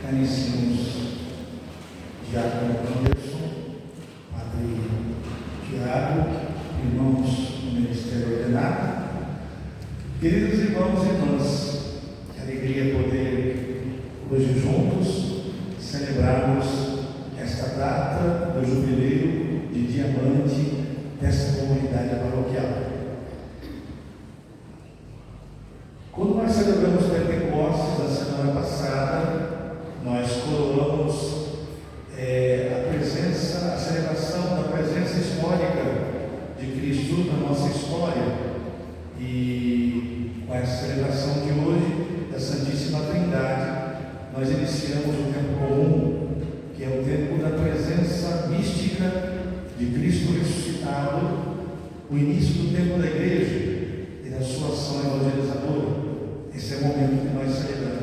caríssimos Diácono Anderson, Padre Tiago, irmãos do Ministério Ordenado, queridos irmãos e irmãs, que alegria poder hoje juntos celebrarmos esta data do jubileu de diamante desta comunidade paroquial. Quando nós celebramos Pentecostes na semana passada, nós coroamos a celebração da presença histórica de Cristo na nossa história, e com essa celebração de hoje da Santíssima Trindade, nós iniciamos o tempo comum, que é o tempo da presença mística de Cristo ressuscitado, o início do tempo da igreja e da sua ação evangelizadora. Esse é o momento que nós celebramos.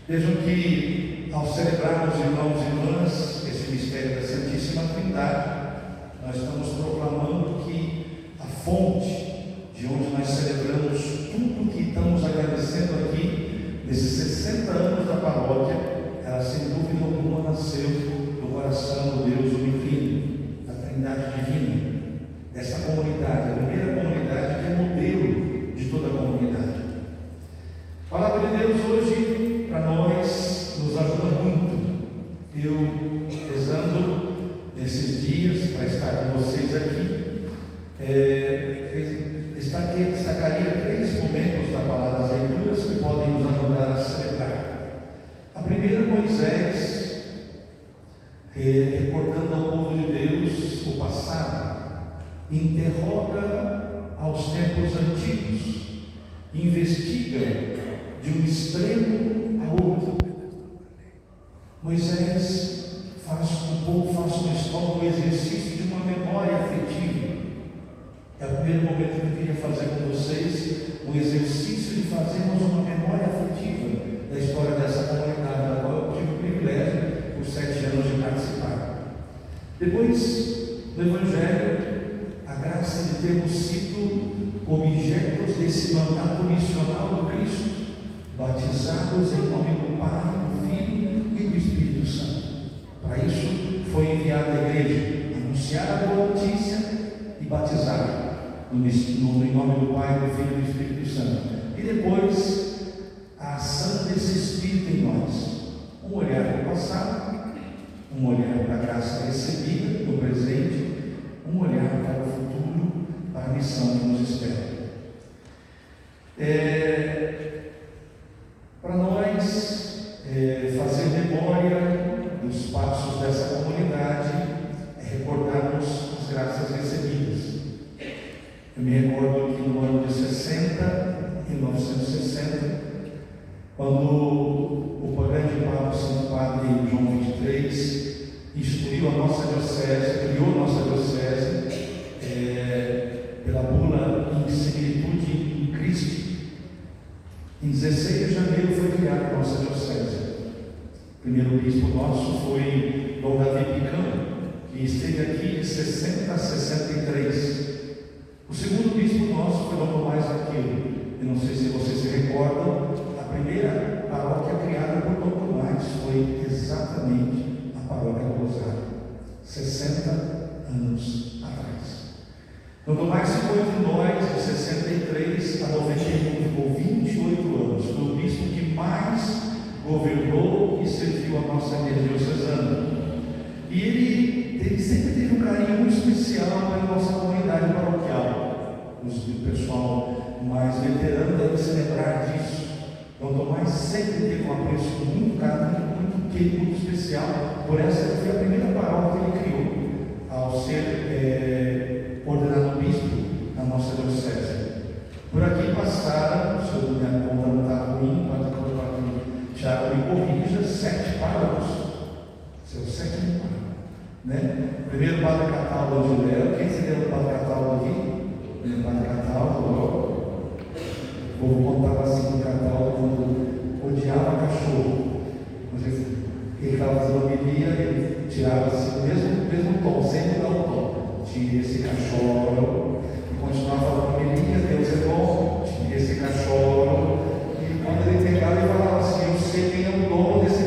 Vejam que, ao celebrarmos, irmãos e irmãs, esse mistério da Santíssima Trindade, nós estamos proclamando que a fonte de onde nós celebramos tudo que estamos agradecendo aqui, nesses 60 anos da paróquia, ela sem dúvida alguma nasceu do coração do Deus Unifino, da Trindade Divina, dessa comunidade, a primeira comunidade que é modelo de toda a comunidade. A palavra de Deus hoje, para nós, nos ajuda muito. Eu, rezando nesses dias para estar com vocês aqui, destacaria 3 momentos da palavra das leituras que podem nos ajudar a celebrar. A primeira, Moisés, recordando ao povo de Deus o passado, interroga aos tempos antigos, investiga de um extremo a outro. Moisés faz com que o povo faça um exercício de uma memória afetiva. É o primeiro momento que eu queria fazer com vocês, um exercício de fazermos uma memória afetiva da história dessa comunidade, da qual eu tive o privilégio, por 7 anos, de participar. Depois, no Evangelho, a graça de termos sido objetos desse mandato missional do Cristo, batizados em nome do Pai, do Filho e do Espírito Santo. Para isso foi enviada a igreja, anunciar a boa notícia e batizar em nome do Pai, do Filho e do Espírito Santo. E depois a ação desse Espírito em nós, um olhar para o passado, um olhar para a graça recebida no presente, um olhar para o futuro, para a missão que nos espera. Para nós fazer memória dos passos dessa comunidade, recordarmos as graças recebidas. Eu me recordo que no ano de 1960, quando o grande Papa Santo Padre João XXIII instituiu a nossa diocese, criou a nossa diocese pela bula em similitude em Cristo. Em 16 de janeiro foi criada a nossa diocese. O primeiro bispo nosso foi Dom Davi Picão, que esteve aqui de 60 a 63. O segundo bispo nosso foi Dom Tomás Aquino. Eu não sei se vocês se recordam, a primeira paróquia criada por Dom Tomás foi exatamente a paróquia do Rosário, 60 anos atrás. Dom Tomás ficou entre nós de 63 a 91, ficou 28 anos. Foi o bispo que mais governou e serviu a nossa igreja diocesana. E ele sempre teve um carinho muito especial pela nossa comunidade paroquial. O pessoal mais veterano deve se lembrar disso. Dom Tomás sempre teve um apreço muito especial por essa que foi a primeira paróquia que ele criou, ao ser ordenado bispo na nossa diocese. Por aqui passaram, se eu minha conta não está ruim, o Tiago me corrija, 7 pároquios. Seu 7º pároco, né? Primeiro Padre Cataldo de Léo. Quem se lembra do Padre Cataldo aqui? O Padre Cataldo, logo. O povo contava assim do Cataldo quando odiava cachorro. Ele estava fazendo homilia, ele tirava assim o mesmo tom, sem mudar o tom. Tire esse cachorro. E continuava falando homilia, Deus é bom, tire esse cachorro. E quando ele pegava, ele falava assim: eu sei quem é o dono desse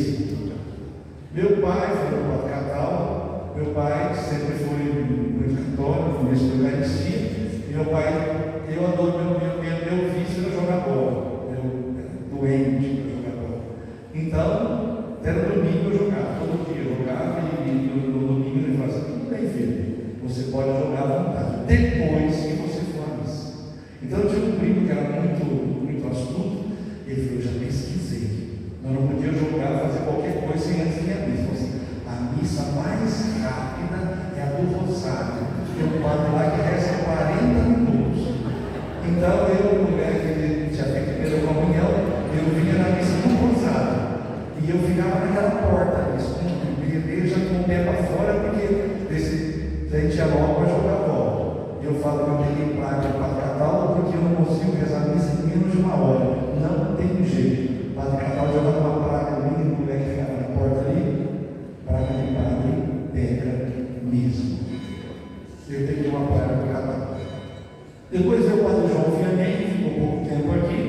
mesmo. Meu pai foi no Padre Catal, meu pai sempre foi muito católico, mesmo da Eucaristia. Meu pai, eu adoro, meu vício era jogar bola, eu era doente para jogar bola. Então, até no domingo eu jogava, todo dia eu jogava e no domingo ele falava assim: tudo bem, filho, você pode jogar à vontade, depois que você for à missa. Então eu tinha um primo que era muito astuto, e ele falou: eu já pesquisei, nós não podíamos jogar, fazer qualquer coisa sem antes de a missa. Falou assim: a missa mais rápida é a do Rosário, tem um padre lá que resta 40 minutos. Então eu, no lugar que ele tinha feito a primeira comunhão, eu vinha na missa do Rosário. E eu ficava naquela porta, escondido, já com o pé para fora, porque a gente ia logo para jogar bola. E eu falo que eu peguei placa para Catal, porque eu não consigo rezar a missa em menos de uma hora. Não tem jeito. O Padre Catal jogava uma placa ali, o moleque ficava na porta ali, placa de padre, pega mesmo. Eu peguei uma placa para Catal. Depois veio o Padre João Vianney, ficou pouco tempo aqui.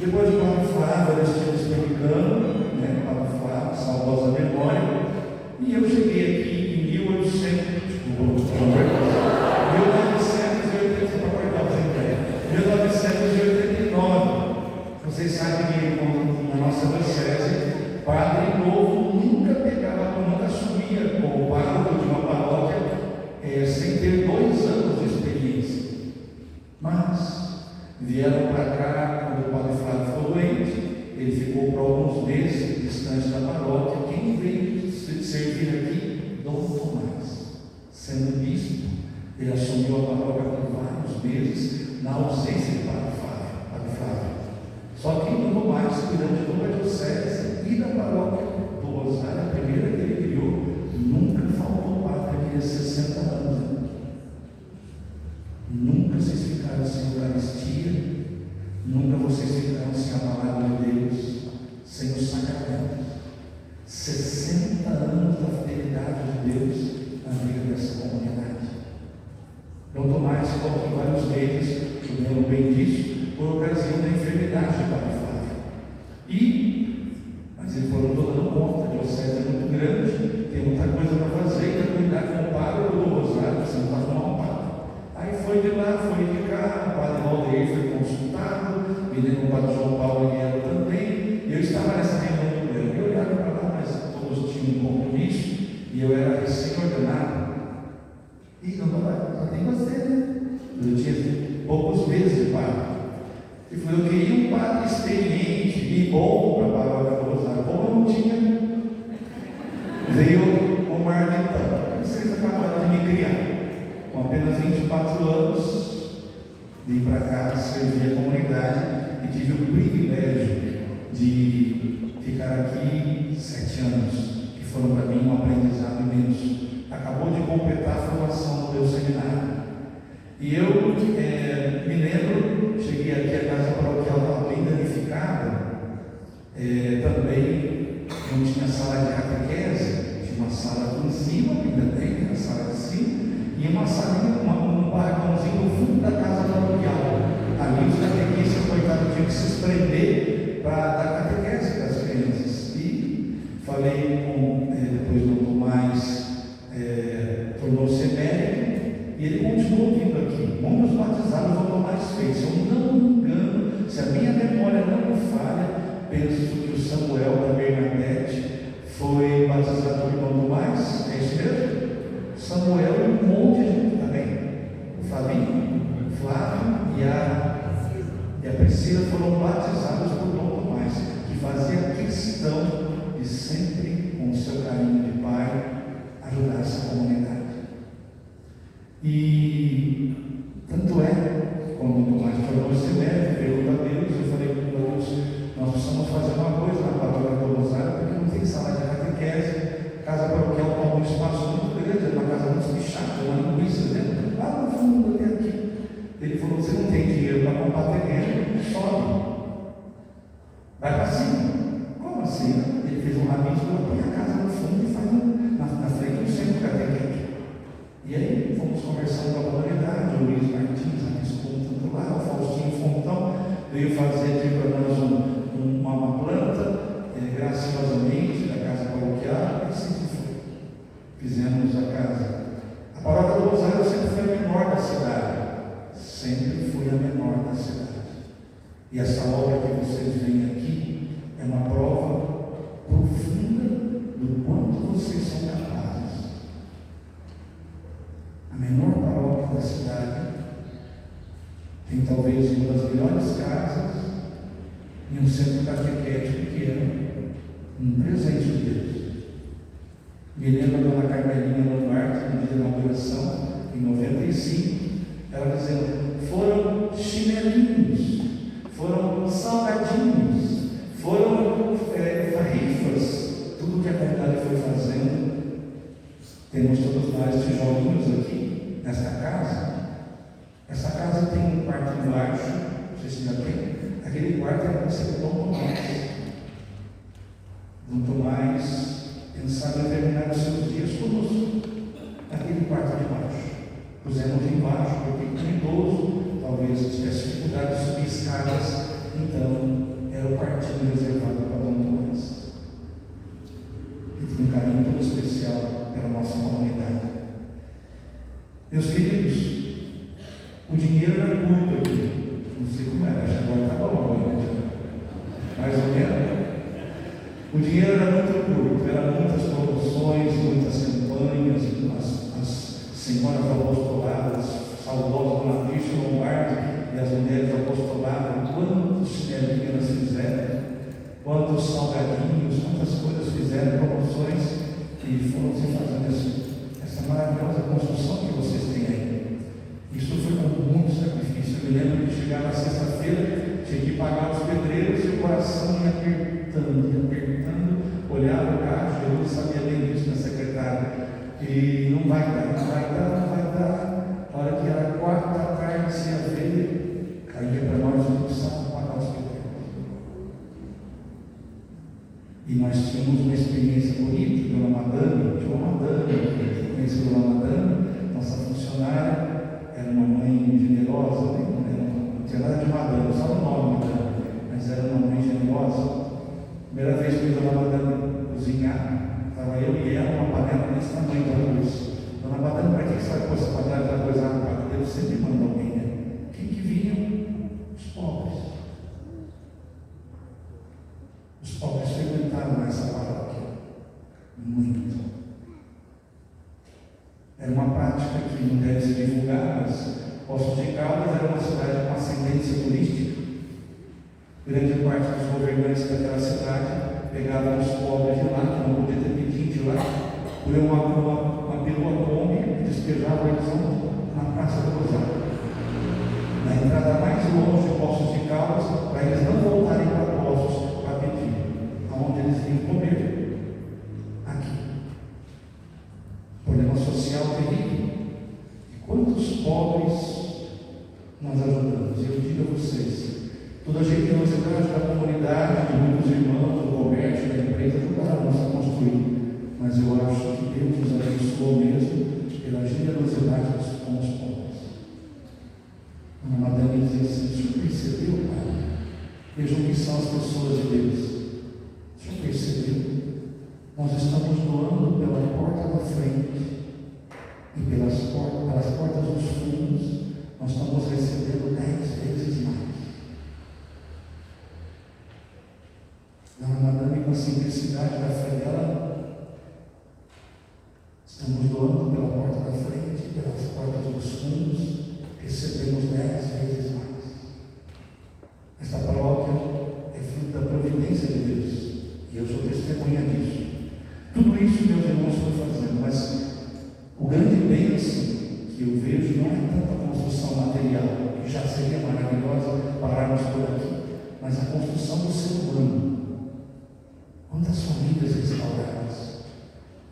Depois o Padre Flávio, era estilo americano, né? O Padre Flávio, saudosa memória. E eu cheguei aqui em 1989. Vocês sabem que na nossa diocese, padre novo nunca assumia como pároco de uma paróquia sem ter 2 anos de experiência. Mas vieram para cá quando o Padre Flávio ficou doente. Ele ficou por alguns meses distante da paróquia. Quem veio servir aqui? Dom Tomás. Sendo bispo, ele assumiu a paróquia por vários meses, na ausência de Padre Flávio. Só que Dom Tomás, cuidando de toda a diocese e da paróquia do Rosário, a primeira que ele criou, nunca faltou padre aqui há 60 anos. Nunca vocês ficaram sem Eucaristia, nunca vocês ficaram sem a palavra de Deus, sem os sacramentos. 60 anos da fidelidade de Deus na vida dessa comunidade. Dom Tomás ficou aqui vários meses, eu lembro bem disso, por ocasião da enfermidade do Padre Flávio. Mas eles foram dando conta, a diocese é muito grande, tem muita coisa para fazer, para cuidar com o padre do Rosário, você não está arrumar um padre. Aí foi de lá, foi de cá, o Padre Valdeir foi consultado, me lembro o Padre João Paulo Guerra também. Eu estava nessa reunião do Grêmio, eu olhava para lá, mas todos tinham um compromisso, e eu era recém-ordenado. E não, só tem você, né? Eu tinha poucos meses de padre. Ele falou: eu queria um padre experiente e bom para a paróquia do Rosário. Como eu não tinha, veio o marmitão. Vocês acabaram de me criar. Com apenas 24 anos, vim para cá servir a comunidade e tive o privilégio de ficar aqui 7 anos, que foram para mim um aprendizado imenso. Acabou de completar a formação do meu seminário. E eu me lembro, cheguei aqui, a casa paroquial estava bem danificada, também não tinha sala de catequese, tinha uma sala aqui em cima, ainda tem a sala de cima, e uma salinha, um barracãozinho no fundo da casa paroquial. Ali os catequistas, coitados, tinham que se espremer para dar catequese para as crianças. E falei com, depois do Tomás, tornou-se emérito, e ele continuou vindo aqui. Muitos batizados o Tomás fez. Se eu não me engano, se a minha memória não me falha, penso que o Samuel da Bernadette foi batizado por Dom Tomás. É isso mesmo? Samuel e um monte de gente também. O Fabinho, o Flávio e a Priscila foram batizados por Dom Tomás, que fazia questão de sempre, com o seu carinho de pai, ajudar essa comunidade. E tanto é, quando o Tomás tornou-se médico, perguntou a Deus, eu falei com Deus: nós precisamos fazer uma coisa na paróquia do Rosário, porque não tem sala de catequese, casa paroquial com um espaço muito grande, é uma casa muito fechada, uma linguiça, né? Lá no fundo, até aqui. Ele falou: você não tem dinheiro para comprar terreno, sobe, vai para cima. Como assim? Ele fez um rabisco, põe a casa no fundo e faz na frente do centro catequético. E aí fomos conversando com a comunidade, o Luiz Martins, a tanto lá, o Faustinho Fontão, veio fazer aqui para nós uma planta, graciosamente, Me lembro da dona Carmelinha Lombardi, no dia da inauguração, em 95, ela dizendo: foram chinelinhos, foram salgadinhos, foram rifas, tudo que a comunidade foi fazendo. Temos todos nós tijolinhos aqui, nesta casa. Essa casa tem um quarto embaixo, não sei se já tem. Aquele quarto era para ser Dom Tomás. Dom Tomás pensava em terminar os seus dias conosco, naquele quarto de baixo. Pusemos embaixo, porque um idoso talvez tivesse dificuldade de subir escadas, então era o quartinho reservado para Dom Tomás. E tinha um carinho todo especial pela nossa comunidade. Meus queridos, o dinheiro era curto aqui, não sei como era, acho que agora está bom, mais ou menos. O dinheiro era muito curto, eram muitas promoções, muitas campanhas, as senhoras do apostolado, as saudosas Dona Cristo Lombardi e as mulheres do apostolado, quantos chinelinhos elas fizeram, quantos salgadinhos, quantas coisas fizeram, promoções, e foram se fazendo essa maravilhosa construção que vocês têm aí. Isso foi com muito sacrifício. Eu me lembro de chegar na sexta-feira, tinha que pagar os pedreiros e o coração ia apertando, olhava o caixa, eu não sabia bem disso na secretária. E não vai dar. A hora que era 4 da tarde, se ia ver, caía para nós e precisava pagar os pedreiros. E nós tínhamos uma experiência bonita, Dona Madame, eu conheci a Dona Madame, nossa funcionária. Era uma mãe generosa, não tinha nada de madame, só o nome dela, mas era uma mãe generosa. Primeira vez que eu vi a Dona Madame cozinhar, estava eu e ela, uma panela desse tamanho da luz. Dona Madame, para que você vai pôr essa panela da coisa na panela? Eu sempre mando alguém, né? Quem que vinham? Os pobres. Os pobres frequentaram essa paróquia. Muito. Era uma prática que não deve ser divulgada, mas Poços de Caldas era uma cidade com ascendência política. Grande parte dos governantes daquela cidade pegavam os pobres de lá, que não podia ter pedinte lá, por uma perua Kombi e despejavam eles na Praça do Rosário. Na entrada mais longe de Poços de Caldas, para eles não voltarem para Poços para pedir, aonde eles vinham comer. Problema social terrível. E quantos pobres nós ajudamos? Eu digo a vocês, toda a generosidade da comunidade, de muitos irmãos, do comércio, da empresa, ajudaram-nos a construir. Mas eu acho que Deus nos abençoou mesmo pela generosidade com os pobres. A Madame dizia assim: o senhor percebeu, pai? Vejam que são as pessoas de Deus. O senhor percebeu? Nós estamos doando pela porta da frente e pelas portas dos fundos, nós estamos recebendo 10 vezes mais. Dona Madame, com a simplicidade da fé dela, estamos doando pela porta da frente e pelas portas dos fundos, recebemos 10 vezes mais. Esta paróquia é fruto da providência de Deus, e eu sou testemunha disso. Tudo isso meus irmãos estão fazendo, mas o grande bênção que eu vejo não é tanto a construção material, que já seria maravilhosa pararmos por aqui, mas a construção do ser humano. Quantas famílias restauradas,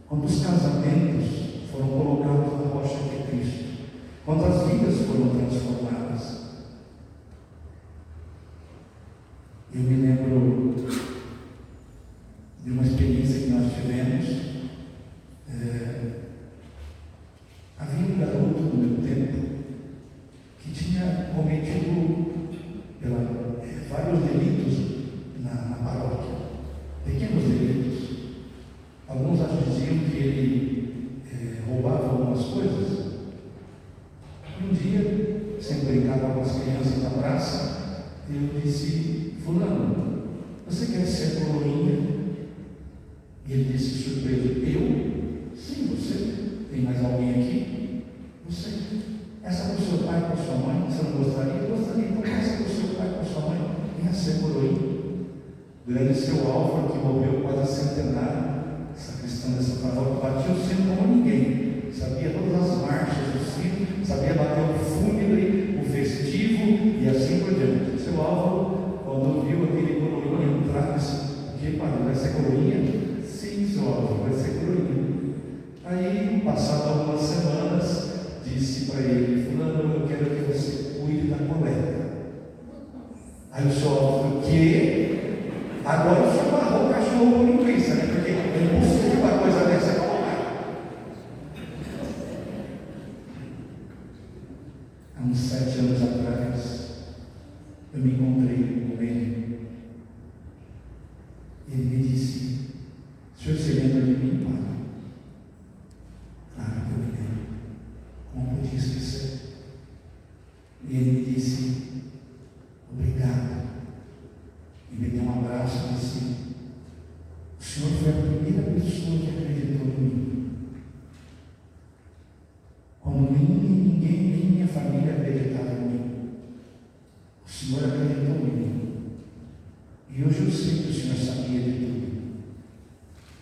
quantos casamentos foram colocados na rocha de Cristo, quantas vidas foram transformadas. Eu me lembro de uma experiência que nós tivemos. Havia um garoto no meu tempo que tinha cometido vários delitos na paróquia, pequenos delitos. Alguns diziam que ele roubava algumas coisas. E um dia, sempre brincava com as crianças na praça, eu disse: fulano, você quer ser coroinha? E ele disse surpreso: eu? Sim, você. Tem mais alguém aqui? Você. Essa para o seu pai, para a sua mãe? Você não gostaria? Gostaria. Então essa para o seu pai, para a sua mãe? Venha ser coroinha. Grande seu Álvaro, que morreu quase centenário, essa questão dessa paróquia, de mim, Pai? Claro que eu me lembro. Como podia esquecer? E ele me disse, obrigado. E me deu um abraço e disse, o Senhor foi a primeira pessoa que acreditou em mim. Quando ninguém, nem minha família acreditava em mim, o Senhor acreditou em mim. E hoje eu sei que o Senhor sabia de tudo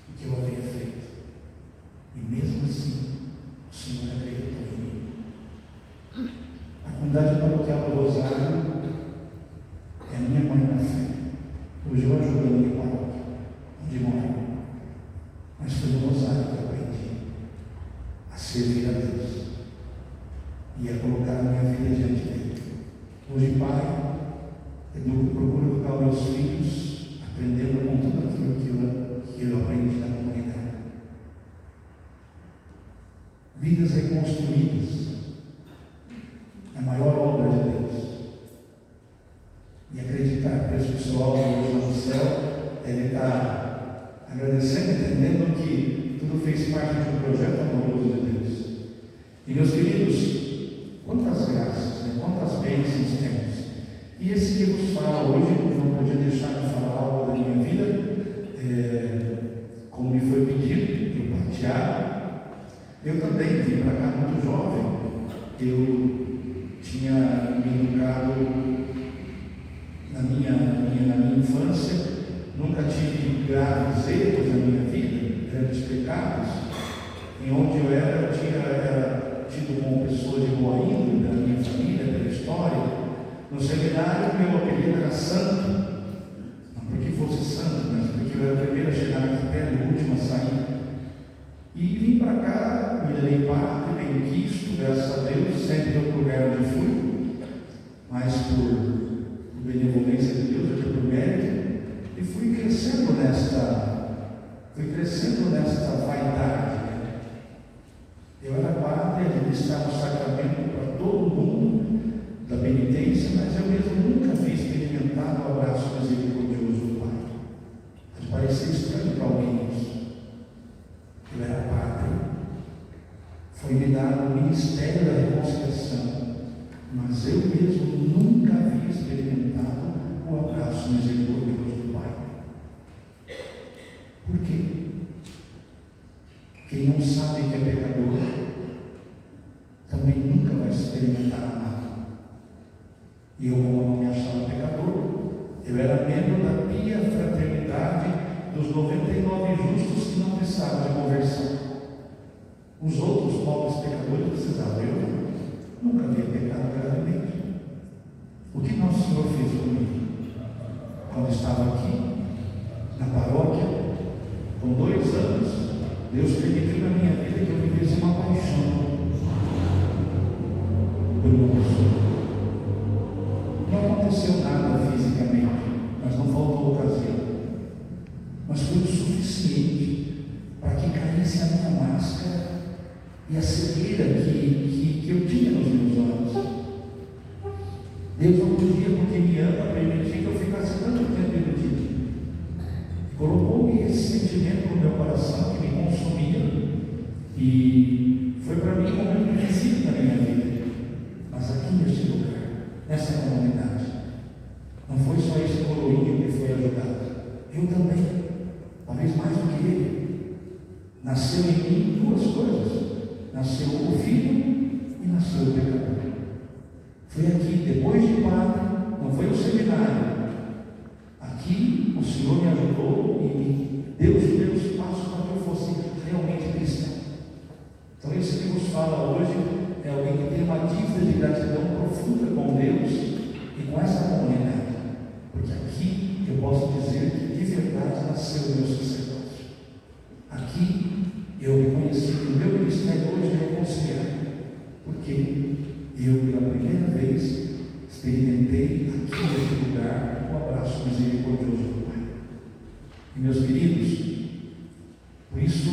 o que eu havia feito. E mesmo assim, o Senhor acreditou em mim. A comunidade paroquial do Rosário é a minha mãe na fé. Hoje eu ajudo a minha paróquia, onde moro. Mas foi no Rosário que eu aprendi a servir a Deus e a colocar a minha vida diante dele. Hoje, Pai, eu procuro educar meus filhos, aprendendo com tudo aquilo que eu aprendi na comunidade. Vidas reconstruídas, a maior obra de Deus. E acreditar que o pessoal hoje no céu deve estar agradecendo, entendendo que tudo fez parte de um projeto amoroso de Deus. E meus queridos, quantas graças, né? Quantas bênçãos temos. E esse que vos fala hoje, eu não podia deixar de falar algo da minha vida, como me foi pedido, eu partilhar. Eu também vim para cá muito jovem. Eu tinha me educado na minha infância, nunca tive graves erros na minha vida, grandes pecados. Em onde eu era tido como pessoa de boa índole, da minha família, da história. No seminário, meu apelido era Santo, não porque fosse santo, mas porque eu era o primeiro a chegar na capela, o último a sair. E vim para cá, me dei padre, bem quisto, graças a Deus, sempre outro lugar onde fui, mas por benevolência de Deus, aqui por mérito, e fui crescendo nesta vaidade. Eu era padre, administrava o sacramento para todo mundo da penitência, mas eu mesmo nunca vi experimentado o abraço misericordioso do Pai. Mas parecia estranho para alguém isso. Eu era padre, foi-me dado o ministério da reconciliação, mas eu mesmo nunca havia experimentado o abraço misericordioso do Pai. Por quê? Quem não sabe que é pecador também nunca vai experimentar amar. E eu, como não me achava pecador, eu era membro da pia fraternidade dos 99 justos que não precisavam de conversão. Os outros pobres pecadores precisavam. Eu nunca havia pecado gravemente. O que Nosso Senhor fez comigo? Quando estava aqui, na paróquia, com 2 anos, Deus permitiu na minha vida que eu vivesse uma paixão por uma pessoa. Não aconteceu nada fisicamente, mas não faltou ocasião. Mas foi o suficiente para que caísse a minha máscara e a cegueira que eu tinha nos meus olhos. Deus não podia, porque me ama, permitir que eu ficasse tanto tempo iludido. Colocou-me esse sentimento no meu coração que me consumia, e foi para mim um momento difícil na minha vida. Mas aqui neste lugar, nessa comunidade, não foi só esse coroinho que foi ajudado. Eu também, talvez mais do que ele. Nasceu em mim 2 coisas: nasceu o filho e nasceu o pecador. Foi aqui, depois de padre, não foi o seminário. Aqui o Senhor me ajudou e me deu os primeiros passos para que eu fosse realmente cristão. Então esse que vos fala hoje é alguém que tem uma dívida de gratidão profunda com Deus e com essa comunidade. Porque aqui eu posso dizer que de verdade nasceu o meu sacerdócio. Aqui eu reconheci que o meu ministério hoje é reconciliar. Porque eu, pela primeira vez, experimentei aqui neste lugar o abraço misericordioso do Pai. E meus queridos, por isso,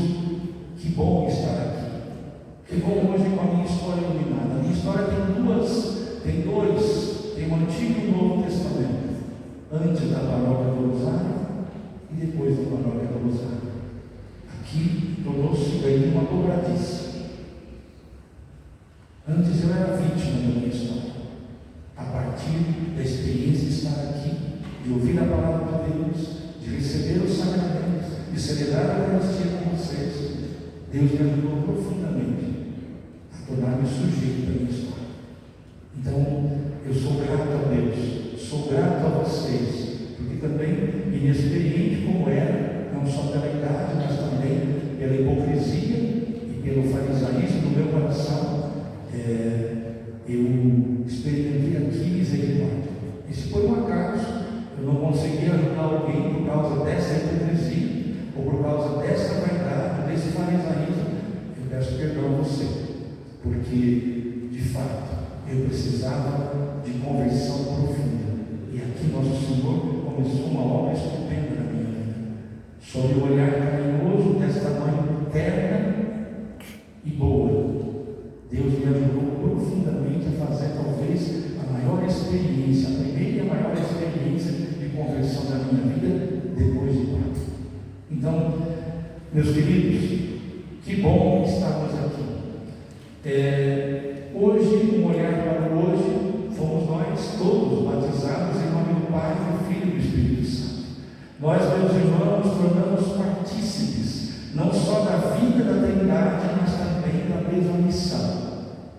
que bom estar aqui. Que bom hoje com a minha história iluminada. A minha história tem o Antigo e o Novo Testamento. Antes da paróquia do Rosário e depois da paróquia do Rosário. Aqui tornou-se bem uma dobradiça. Antes eu era vítima da minha história. A partir da experiência de estar aqui, de ouvir a palavra de Deus, de receber os sacramentos, de celebrar a Eucaristia com vocês, Deus me ajudou profundamente a tornar-me sujeito da minha história. Então, eu sou grato a Deus, sou grato a vocês, porque também, inexperiente como era, não só pela idade, mas também pela hipocrisia e pelo farisaísmo do meu coração, eu experimentei aqui misericórdia. E se por um acaso eu não consegui ajudar alguém por causa dessa hipocrisia, ou por causa dessa vaidade, desse farisaísmo, eu peço perdão a você, porque, de fato, eu precisava de conversão profunda. E aqui nosso Senhor começou uma obra estupenda na minha vida. Sob o olhar carinhoso desta mãe terna e boa, Deus me ajudou profundamente a fazer talvez a maior experiência, a primeira e a maior experiência de conversão da minha vida depois do parto. Então, meus queridos, que bom estarmos aqui. Hoje, um olhar para o hoje, fomos nós todos batizados em nome do Pai, do Filho e do Espírito Santo. Nós, meus irmãos, nos tornamos partícipes, não só da vida da Trindade, mas também da mesma missão.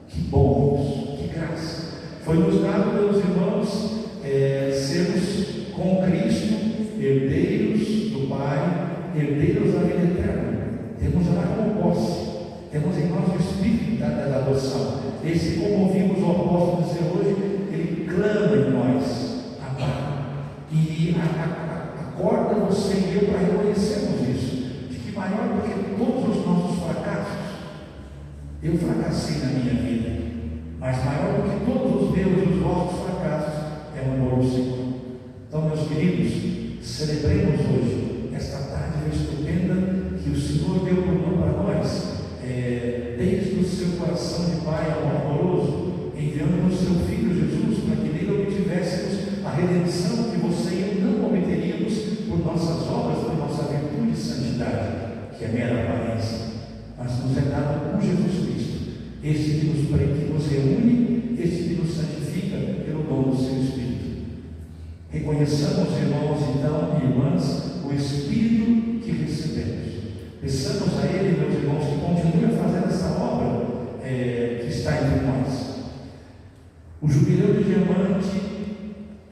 Que bom isso, que graça. Foi-nos dado, meus irmãos, sermos com Cristo herdeiros do Pai, herdeiros da vida eterna. Temos lá como posse, temos em nós o Espírito da adoção. Esse, como ouvimos o apóstolo dizer hoje, ele clama em nós, Abba, e acorda você e eu para reconhecermos isso, de que maior do que todos os nossos fracassos, eu fracassei na minha vida, mas maior do que todos os meus e os vossos fracassos é o amor do Senhor. Então, meus queridos, celebremos hoje esta tarde estupenda que o Senhor deu para nós, desde o seu coração de Pai amoroso, enviando o seu Filho Jesus para que nele obtivéssemos a redenção que você e eu não obteríamos por nossas obras, por nossa virtude e santidade, que é mera aparência, mas nos é dado por Jesus Cristo, este que nos reúne, este que nos santifica pelo dom do seu Espírito. Reconheçamos, irmãos, então, e irmãs, o Espírito que recebemos. Peçamos a Ele, meus irmãos, que continue a fazer essa obra que está entre nós. O jubileu de diamante,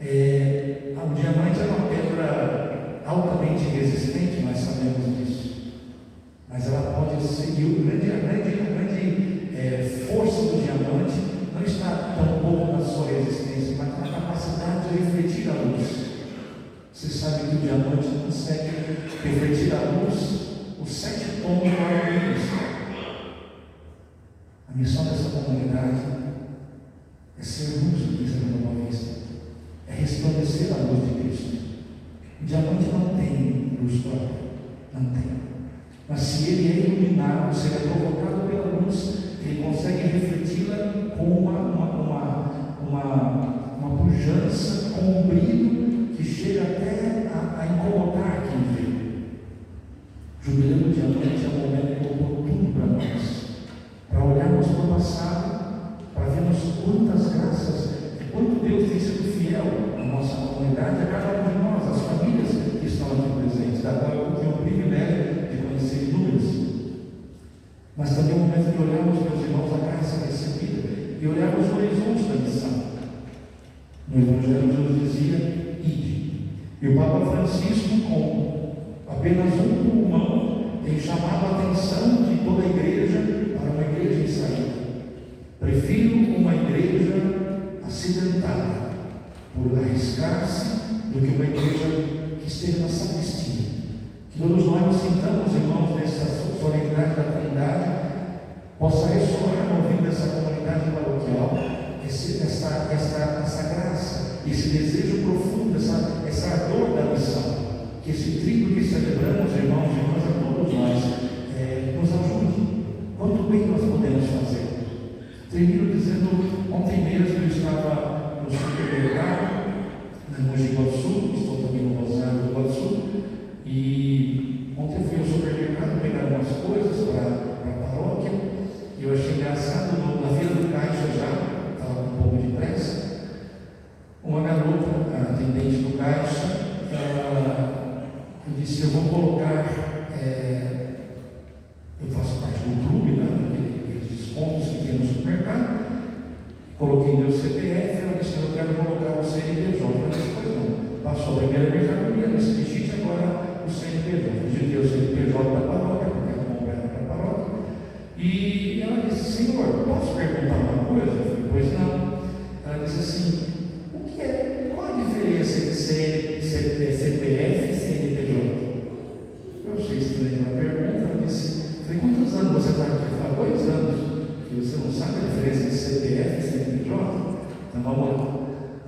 o diamante é uma pedra altamente resistente, nós sabemos disso. Mas ela pode ser, e a grande força do diamante não está tão pouco na sua resistência, mas na capacidade de refletir a luz. Você sabe que o diamante consegue refletir a luz, os 7 tons do arco-íris. A missão dessa comunidade é ser luz do que da Nova Vista, é resplandecer a luz de Cristo. O diamante não tem luz própria, não tem. Mas se ele é iluminado, se ele é provocado pela luz, ele consegue refleti-la com uma pujança, com um brilho que chega até a incomodar quem vê. Jubileu do diamante é um momento oportuno para nós, para olharmos para o passado, para vermos quantas graças e quanto Deus tem sido fiel à nossa comunidade, a cada um de nós, as famílias que estão aqui presentes, da qual eu tenho o privilégio de conhecer inúmeras. Mas também é um momento de olharmos, meus irmãos, a graça recebida e olharmos o horizonte da missão. No Evangelho, Jesus dizia: ide. E o Papa Francisco, com apenas um pulmão, tem chamado a atenção de toda a igreja para uma igreja em saída. Prefiro uma igreja acidentada por arriscar-se do que uma igreja que esteja na sacristia. Que todos nós nos sintamos, irmãos, nessa solenidade da Trindade, possa ressoar no ouvido dessa comunidade paroquial essa graça, esse desejo profundo, essa ardor da missão. Que esse trigo que celebramos, irmãos e irmãs, a todos nós, nos ajude. Quanto bem nós podemos fazer. Termino dizendo, ontem mesmo eu estava no supermercado, em Mogi Guaçu, estou também no Rosário do Guaçu, e ontem eu fui ao supermercado pegar umas coisas, coloquei meu CPF, ela disse: eu quero colocar o CNPJ. Eu disse: pois não, passou a primeira mercadoria, nesse digite agora o CNPJ. Digitei o CNPJ da paróquia, porque a compra era para a paróquia. E ela disse: senhor, posso perguntar uma coisa? Eu falei: pois não. Ela disse assim: qual a diferença entre CPF e CNPJ? Eu achei estranha a pergunta. Ela disse: falei: quantos anos você está aqui? Ela falou: 2 anos. E você não sabe a diferença entre CPF e CNPJ? Então vamos lá.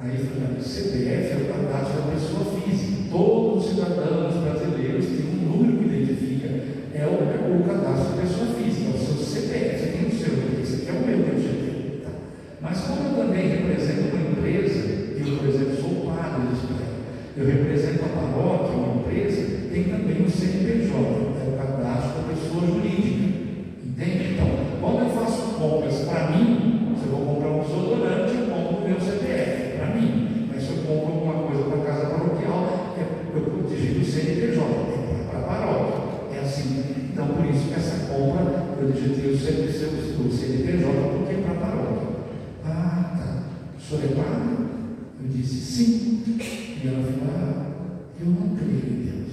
Aí eu falei: CPF é o cadastro da pessoa física. Todos os cidadãos brasileiros têm um número que identifica. É o cadastro da pessoa física, é o seu CPF. Você tem o seu, esse aqui é o meu CPF. Tá? Mas como eu também represento uma empresa, eu, por exemplo, sou padre de Israel, eu represento a paróquia, uma empresa, tem também o CNPJ, é o cadastro da pessoa jurídica. Entende? Então, quando eu faço compras para mim, se eu vou comprar um desodorante, eu compro o meu CPF, para mim. Mas se eu compro alguma coisa para a casa paroquial, eu digito o CNPJ, é para a paróquia. É assim. Então, por isso que essa compra, eu digitei o CNPJ, porque é para a paróquia. Ah, tá. O senhor é padre? Eu disse: sim. E ela falou: eu não creio em Deus.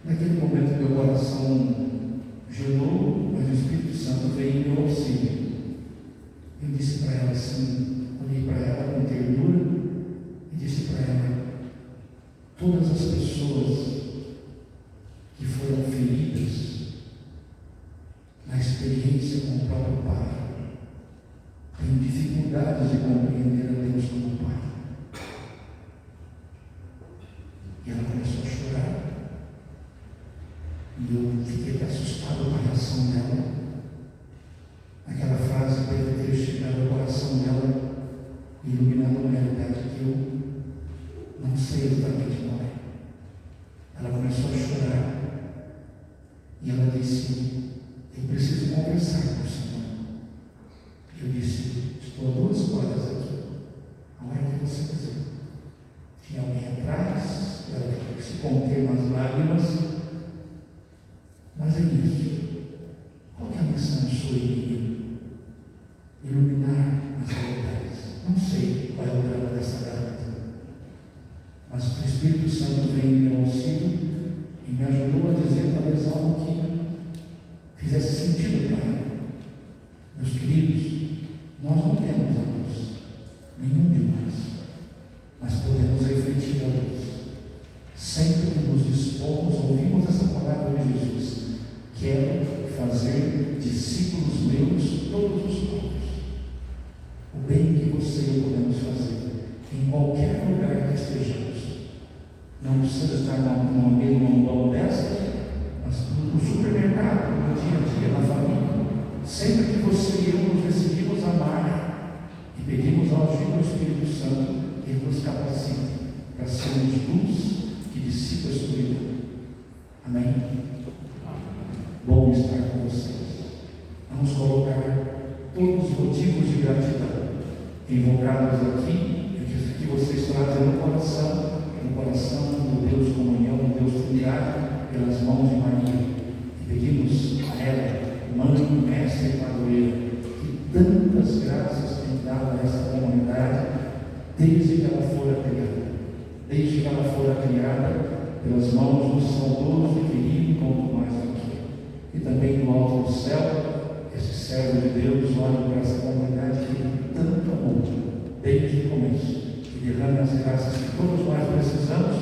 Naquele momento meu coração gelou, mas o Espírito Santo veio em meu auxílio. Eu disse para ela assim, olhei para ela com ternura e disse para ela: todas as pessoas que foram feridas na experiência com o próprio Pai têm dificuldades de compreender a Deus como Pai. E ela começou a chorar. E eu fiquei até assustado com a reação dela. Aquela frase deve ter chegado ao coração dela e iluminado uma realidade que eu não sei exatamente qual é. Ela começou a chorar. E ela disse: eu preciso conversar com o Senhor. Eu disse: estou a 2 quadras aqui. A hora que você quiser. Tinha alguém atrás, ela teve que se conter nas lágrimas. Mas é isso. Qual é a missão sua e minha? Iluminar as realidades. Não sei qual é o drama dessa garota. Mas o Espírito Santo veio em meu auxílio e me ajudou a dizer talvez algo que fizesse sentido para ela. Meus queridos, nós não temos a luz, nenhum de nós, mas podemos refletir a luz. Sempre que nos dispomos, ouvimos essa palavra de Jesus: quero fazer discípulos meus todos os povos. O bem que você e eu podemos fazer em qualquer lugar que estejamos. Não precisa estar numa mão dessa, mas no supermercado, no dia a dia, na família. Sempre que você e eu nos decidimos amar e pedimos ao agir do Espírito Santo, Ele nos capacita para sermos luz que dissipa a escuridão. Amém? Bom estar com vocês. Vamos colocar todos os motivos de gratidão invocados aqui, que vocês trazem no coração do Deus comunhão, do Deus Trindade, pelas mãos de Maria. E pedimos a ela, mãe, mestre e padroeira, que tantas graças tem dado a essa comunidade desde que ela fora criada. Desde que ela fora criada pelas mãos do saudoso e querido quanto mais aqui. E também do alto do céu, esse servo de Deus olha para essa comunidade que ele tanto amou desde o começo. E derrame as graças que todos nós precisamos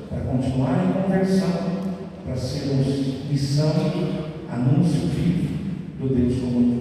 para continuar em conversão, para sermos missão, anúncio vivo do Deus comunitário.